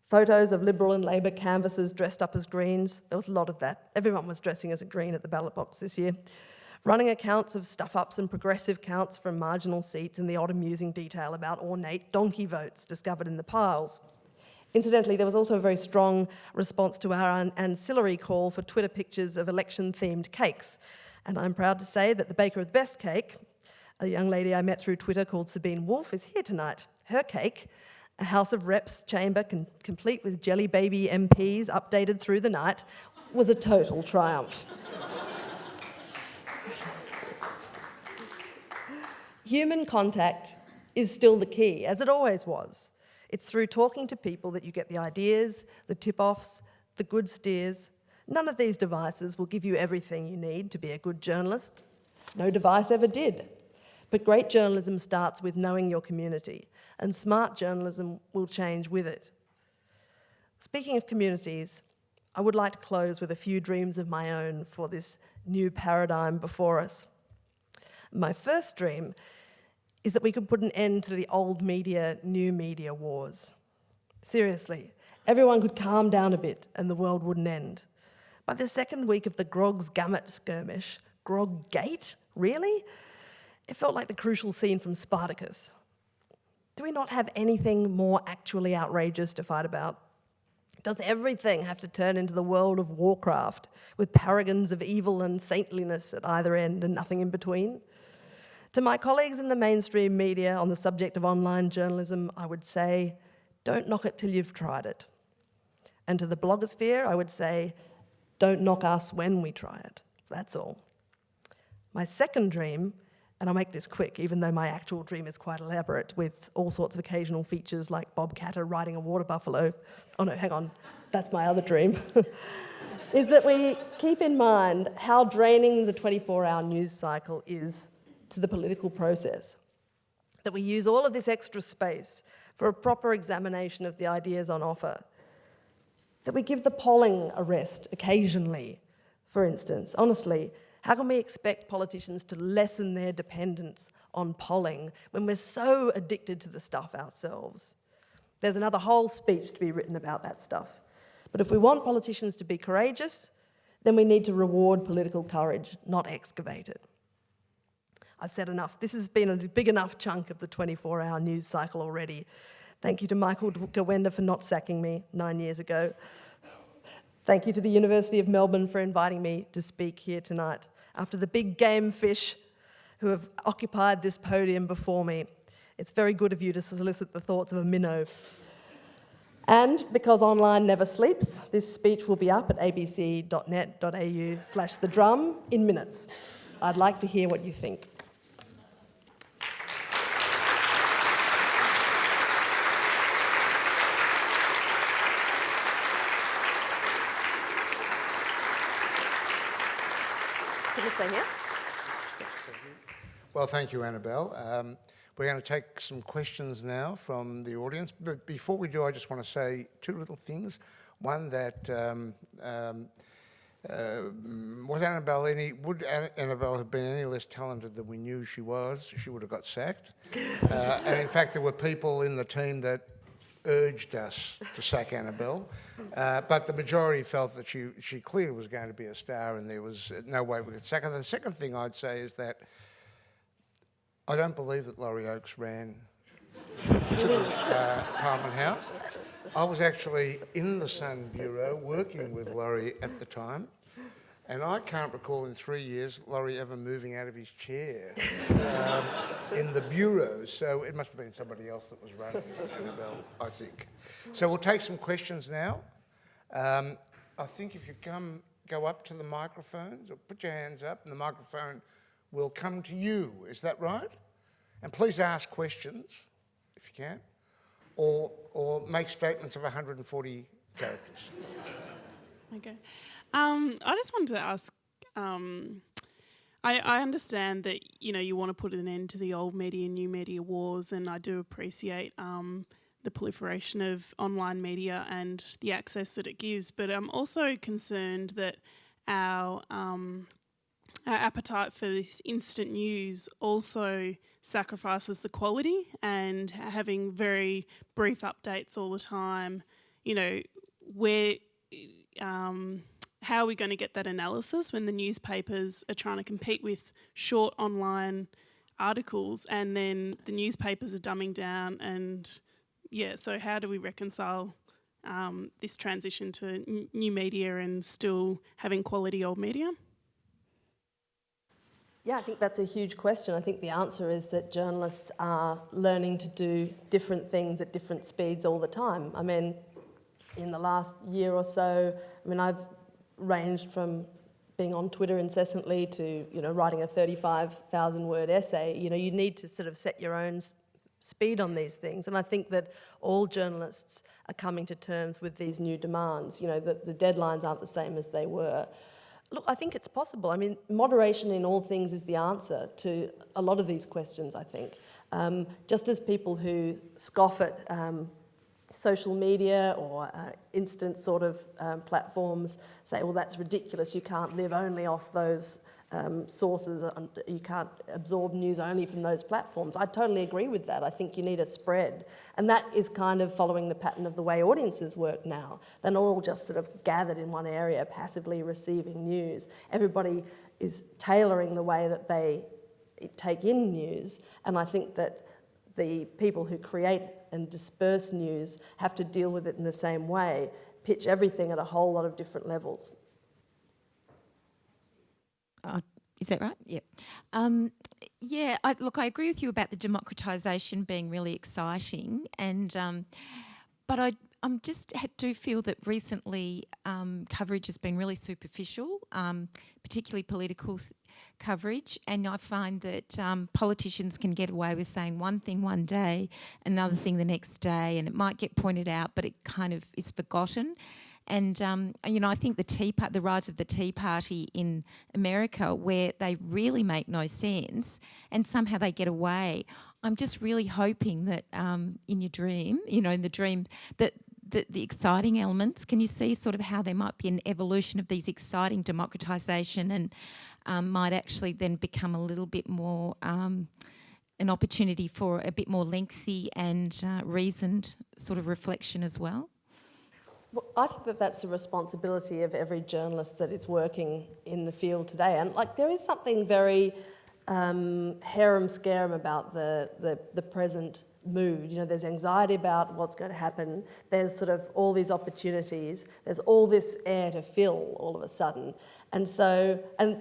Photos of Liberal and Labor canvassers dressed up as Greens. There was a lot of that. Everyone was dressing as a Green at the ballot box this year. Running accounts of stuff-ups and progressive counts from marginal seats and the odd amusing detail about ornate donkey votes discovered in the piles. Incidentally, there was also a very strong response to our ancillary call for Twitter pictures of election-themed cakes. And I'm proud to say that the baker of the best cake, a young lady I met through Twitter called Sabine Wolfe, is here tonight. Her cake, a House of Reps chamber complete with jelly baby MPs updated through the night, was a total triumph. Human contact is still the key, as it always was. It's through talking to people that you get the ideas, the tip-offs, the good steers. None of these devices will give you everything you need to be a good journalist. No device ever did. But great journalism starts with knowing your community, and smart journalism will change with it. Speaking of communities, I would like to close with a few dreams of my own for this new paradigm before us. My first dream is that we could put an end to the old media, new media wars. Seriously, everyone could calm down a bit and the world wouldn't end. By the second week of the Grog's Gamut skirmish, Groggate, really? It felt like the crucial scene from Spartacus. Do we not have anything more actually outrageous to fight about? Does everything have to turn into the world of Warcraft, with paragons of evil and saintliness at either end and nothing in between? To my colleagues in the mainstream media on the subject of online journalism, I would say, don't knock it till you've tried it. And to the blogosphere, I would say, don't knock us when we try it. That's all. My second dream, and I'll make this quick, even though my actual dream is quite elaborate, with all sorts of occasional features like Bob Catter riding a water buffalo. Oh no, hang on, that's my other dream. Is that we keep in mind how draining the 24-hour news cycle is to the political process. That we use all of this extra space for a proper examination of the ideas on offer. That we give the polling a rest occasionally, for instance. Honestly, how can we expect politicians to lessen their dependence on polling when we're so addicted to the stuff ourselves? There's another whole speech to be written about that stuff. But if we want politicians to be courageous, then we need to reward political courage, not excavate it. I've said enough. This has been a big enough chunk of the 24-hour news cycle already. Thank you to Michael Gawenda for not sacking me 9 years ago. Thank you to the University of Melbourne for inviting me to speak here tonight. After the big game fish who have occupied this podium before me, it's very good of you to solicit the thoughts of a minnow. And because online never sleeps, this speech will be up at abc.net.au/thedrum in minutes. I'd like to hear what you think. stay here. Well, thank you, Annabel. We're going to take some questions now from the audience. But before we do, I just want to say two little things. One, that would Annabel have been any less talented than we knew she was, she would have got sacked. And in fact, there were people in the team that urged us to sack Annabel, but the majority felt that she clearly was going to be a star and there was no way we could sack her. The second thing I'd say is that I don't believe that Laurie Oakes ran to the Parliament House. I was actually in the Sun Bureau working with Laurie at the time, and I can't recall in 3 years Laurie ever moving out of his chair in the Bureau, so it must have been somebody else that was running Annabel, I think. So we'll take some questions now. I think if you go up to the microphones or put your hands up and the microphone will come to you, is that right? And please ask questions, if you can, or make statements of 140 characters. Okay. I just wanted to ask, I understand that, you want to put an end to the old media, new media wars, and I do appreciate the proliferation of online media and the access that it gives, but I'm also concerned that our appetite for this instant news also sacrifices the quality, and having very brief updates all the time, how are we going to get that analysis when the newspapers are trying to compete with short online articles, and then the newspapers are dumbing down, and so how do we reconcile this transition to new media and still having quality old media? Yeah, I think that's a huge question. I think the answer is that journalists are learning to do different things at different speeds all the time. I mean, in the last year or so, I've ranged from being on Twitter incessantly to, writing a 35,000-word essay. You need to sort of set your own speed on these things. And I think that all journalists are coming to terms with these new demands, that the deadlines aren't the same as they were. Look, I think it's possible. Moderation in all things is the answer to a lot of these questions, I think. Just as people who scoff at social media or instant sort of platforms say, well, that's ridiculous, you can't live only off those sources, you can't absorb news only from those platforms. I totally agree with that. I think you need a spread. And that is kind of following the pattern of the way audiences work now. They're not all just sort of gathered in one area, passively receiving news. Everybody is tailoring the way that they take in news. And I think that the people who create and disperse news have to deal with it in the same way, pitch everything at a whole lot of different levels. Is that right? Yep. I agree with you about the democratisation being really exciting, and but I do feel that recently coverage has been really superficial, particularly political coverage, and I find that politicians can get away with saying one thing one day, another thing the next day, and it might get pointed out, but it kind of is forgotten. And, I think the rise of the Tea Party in America, where they really make no sense and somehow they get away. I'm just really hoping that in your dream, that the exciting elements, can you see sort of how there might be an evolution of these exciting democratisation and might actually then become a little bit more an opportunity for a bit more lengthy and reasoned sort of reflection as well? Well, I think that that's the responsibility of every journalist that is working in the field today. And there is something very harem-scarum about the present mood. There's anxiety about what's going to happen. There's sort of all these opportunities. There's all this air to fill all of a sudden. And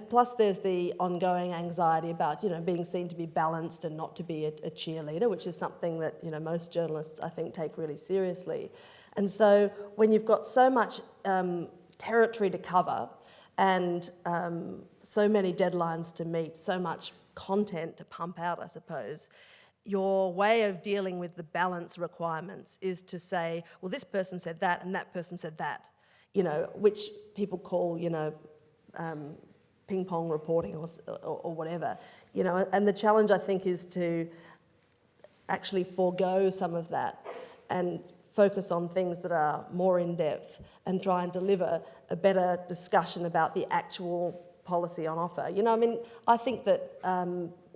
plus there's the ongoing anxiety about, being seen to be balanced and not to be a cheerleader, which is something that, most journalists, I think, take really seriously. And so when you've got so much territory to cover and so many deadlines to meet, so much content to pump out, I suppose, your way of dealing with the balance requirements is to say, well, this person said that and that person said that, which people call, ping pong reporting or whatever, you know. And the challenge, I think, is to actually forego some of that and focus on things that are more in depth and try and deliver a better discussion about the actual policy on offer. You know, I mean, I think that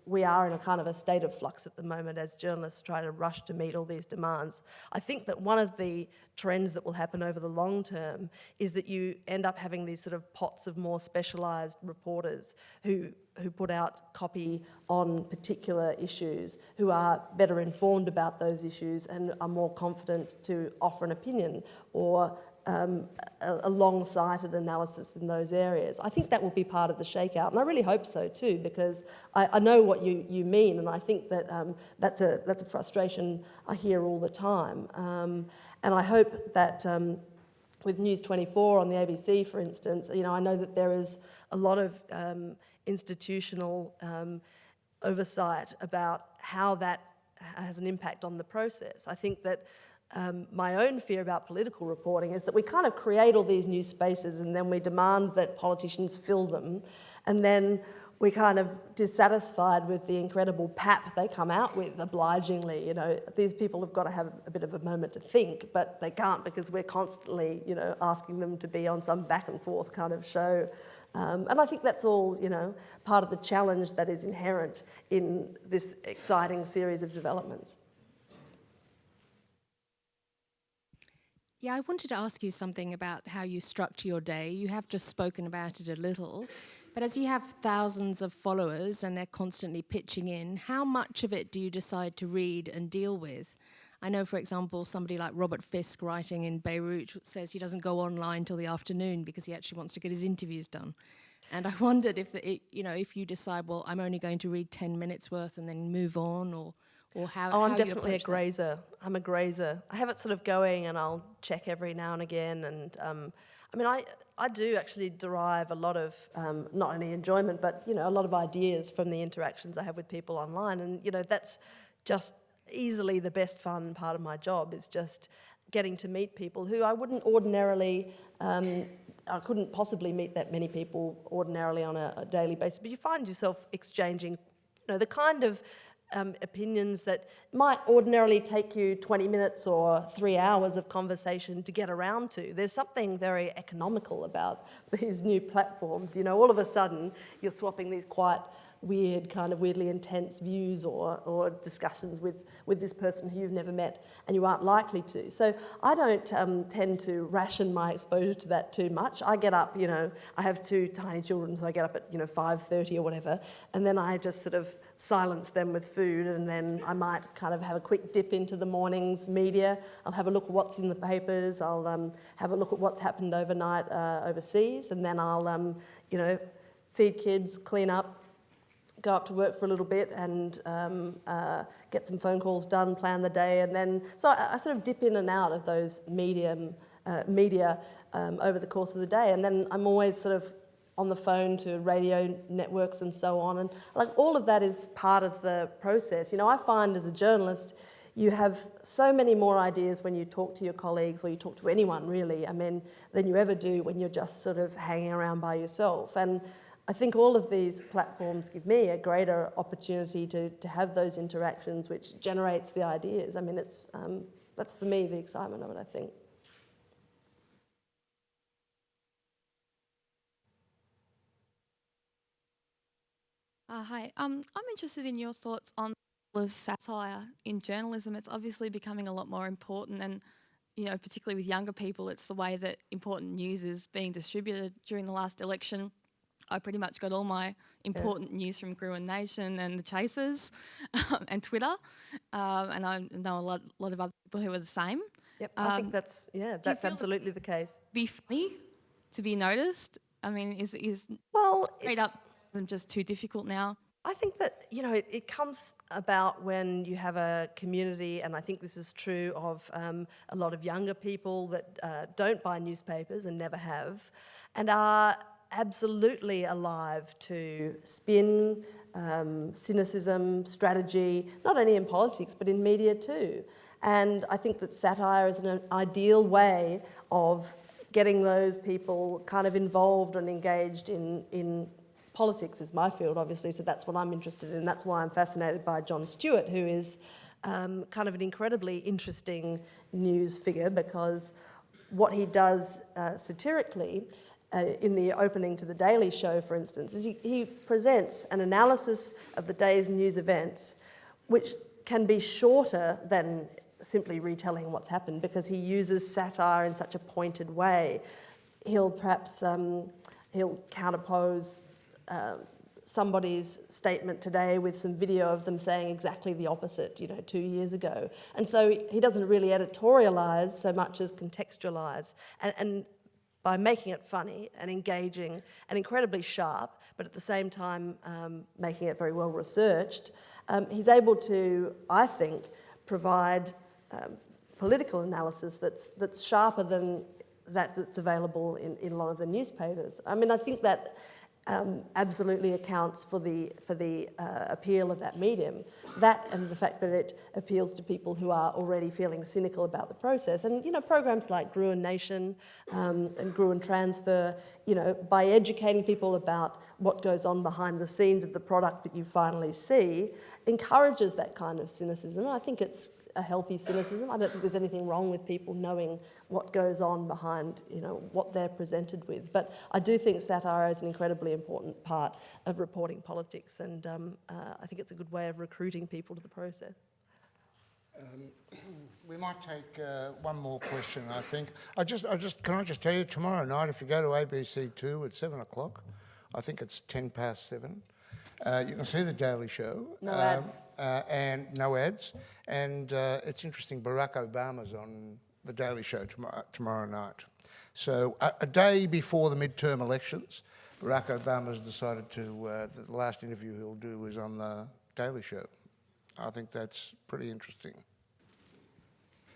we are in a kind of a state of flux at the moment as journalists try to rush to meet all these demands. I think that one of the trends that will happen over the long term is that you end up having these sort of pots of more specialised reporters who put out copy on particular issues, who are better informed about those issues and are more confident to offer an opinion or a long-sighted analysis in those areas. I think that will be part of the shakeout, and I really hope so too, because I know what you mean, and I think that that's a frustration I hear all the time. And I hope that with News 24 on the ABC, for instance, you know, I know that there is a lot of institutional oversight about how that has an impact on the process. I think that my own fear about political reporting is that we kind of create all these new spaces and then we demand that politicians fill them, and then we're kind of dissatisfied with the incredible pap they come out with, obligingly. You know, these people have got to have a bit of a moment to think, but they can't because we're constantly, you know, asking them to be on some back and forth kind of show. And I think that's all, you know, part of the challenge that is inherent in this exciting series of developments. Yeah, I wanted to ask you something about how you structure your day. You have just spoken about it a little, but as you have thousands of followers and they're constantly pitching in, how much of it do you decide to read and deal with? I know, for example, somebody like Robert Fisk writing in Beirut says he doesn't go online till the afternoon because he actually wants to get his interviews done. And I wondered if you decide, well, I'm only going to read 10 minutes worth and then move on, or how. Oh, I'm how definitely a you approach that. grazer. I'm a grazer. I have it sort of going, and I'll check every now and again. And I mean, I do actually derive a lot of not only enjoyment, but you know, a lot of ideas from the interactions I have with people online. And you know, that's just easily the best fun part of my job, is just getting to meet people who I wouldn't ordinarily. I couldn't possibly meet that many people ordinarily on a daily basis. But you find yourself exchanging, you know, the kind of opinions that might ordinarily take you 20 minutes or 3 hours of conversation to get around to. There's something very economical about these new platforms. You know, all of a sudden you're swapping these quite weird, kind of weirdly intense views or discussions with this person who you've never met and you aren't likely to. So I don't tend to ration my exposure to that too much. I get up, you know, I have 2 tiny children, so I get up at, you know, 5:30 or whatever, and then I just sort of silence them with food, and then I might kind of have a quick dip into the morning's media. I'll have a look at what's in the papers, I'll have a look at what's happened overnight overseas, and then I'll, you know, feed kids, clean up, go up to work for a little bit and get some phone calls done, plan the day, and then... So I sort of dip in and out of those media over the course of the day, and then I'm always sort of on the phone to radio networks and so on, and like all of that is part of the process. You know, I find as a journalist, you have so many more ideas when you talk to your colleagues or you talk to anyone really, I mean, than you ever do when you're just sort of hanging around by yourself. And I think all of these platforms give me a greater opportunity to have those interactions, which generates the ideas. I mean, it's that's for me the excitement of it, I think. Hi, I'm interested in your thoughts on the role of satire in journalism. It's obviously becoming a lot more important, and you know, particularly with younger people, it's the way that important news is being distributed. During the last election, I pretty much got all my important news from Gruen Nation and the Chasers and Twitter, and I know a lot of other people who are the same. Yep, I think that's absolutely the case. Be funny to be noticed. I mean, is Well, straight up just too difficult now? I think that, you know, it comes about when you have a community, and I think this is true of a lot of younger people that don't buy newspapers and never have, and are absolutely alive to spin, cynicism, strategy, not only in politics but in media too. And I think that satire is an ideal way of getting those people kind of involved and engaged in politics is my field, obviously, so that's what I'm interested in. That's why I'm fascinated by Jon Stewart, who is kind of an incredibly interesting news figure, because what he does satirically in the opening to The Daily Show, for instance, is he presents an analysis of the day's news events, which can be shorter than simply retelling what's happened, because he uses satire in such a pointed way. He'll perhaps he'll counterpose somebody's statement today with some video of them saying exactly the opposite, 2 years ago. And so he doesn't really editorialise so much as contextualise. And by making it funny and engaging and incredibly sharp, but at the same time making it very well researched, he's able to, I think, provide political analysis that's sharper than that's available in a lot of the newspapers. I mean, I think that absolutely accounts for the appeal of that medium. That and the fact that it appeals to people who are already feeling cynical about the process. And programs like Gruen Nation and Gruen Transfer, by educating people about what goes on behind the scenes of the product that you finally see, encourages that kind of cynicism. And I think it's a healthy cynicism. I don't think there's anything wrong with people knowing what goes on behind, what they're presented with. But I do think satire is an incredibly important part of reporting politics, and I think it's a good way of recruiting people to the process. We might take one more question, I think. Can I just tell you, tomorrow night, if you go to ABC2 at 7 o'clock, I think it's 7:10, you can see The Daily Show. No ads. And no ads. And it's interesting, Barack Obama's on The Daily Show tomorrow night. So a day before the midterm elections, Barack Obama's decided that the last interview he'll do is on The Daily Show. I think that's pretty interesting.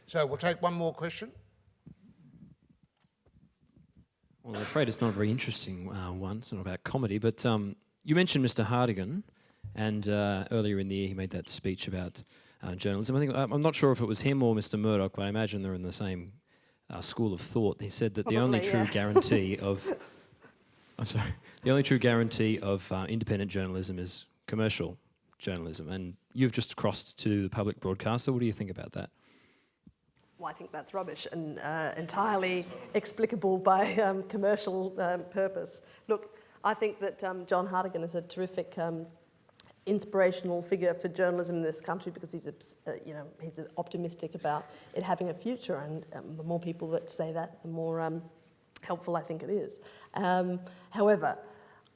So we'll take one more question. Well, I'm afraid it's not a very interesting one. It's not about comedy, but you mentioned Mr. Hartigan, and earlier in the year he made that speech about journalism. I'm not sure if it was him or Mr. Murdoch, but I imagine they're in the same school of thought. He said that the only true guarantee of independent journalism is commercial journalism, and you've just crossed to the public broadcaster. What do you think about that? Well, I think that's rubbish and entirely explicable by commercial purpose. Look, I think that Jon Hartigan is a terrific inspirational figure for journalism in this country, because he's optimistic about it having a future, and the more people that say that, the more helpful I think it is. However,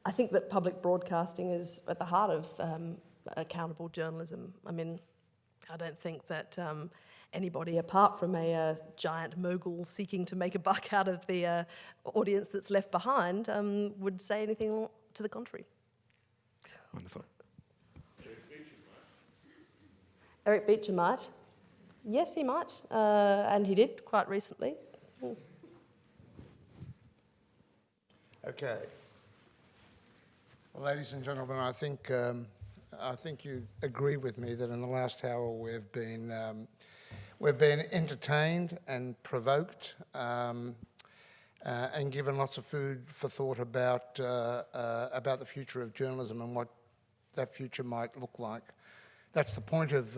I think that public broadcasting is at the heart of accountable journalism. I mean, I don't think that anybody apart from a giant mogul seeking to make a buck out of the audience that's left behind would say anything to the contrary. Wonderful. Eric Beecher might. Yes, he might, and he did quite recently. Okay. Well, ladies and gentlemen, I think you agree with me that in the last hour we've been entertained and provoked, and given lots of food for thought about the future of journalism and what that future might look like. That's the point of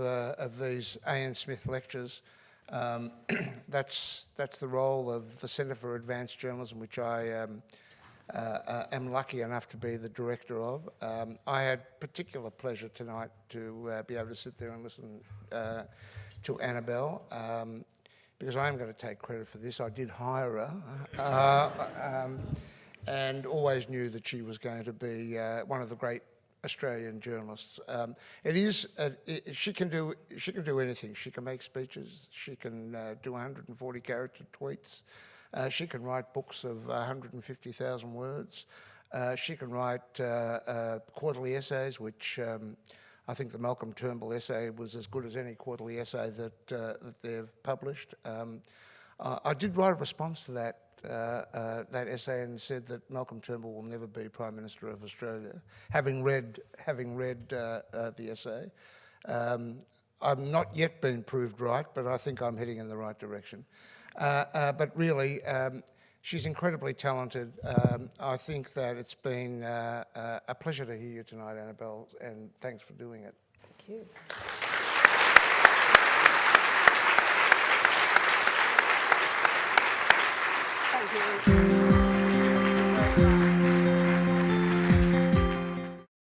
these A.N. Smith lectures. That's the role of the Centre for Advanced Journalism, which I am lucky enough to be the director of. I had particular pleasure tonight to be able to sit there and listen to Annabel, because I am going to take credit for this. I did hire her, and always knew that she was going to be one of the great Australian journalists. She can do anything. She can make speeches. She can do 140 character tweets. She can write books of 150,000 words. She can write quarterly essays, which I think the Malcolm Turnbull essay was as good as any quarterly essay that they've published. I did write a response to that essay and said that Malcolm Turnbull will never be Prime Minister of Australia, having read the essay. I'm not yet been proved right, but I think I'm heading in the right direction. But really, She's incredibly talented. I think that it's been a pleasure to hear you tonight, Annabel, and thanks for doing it. Thank you. Thank you.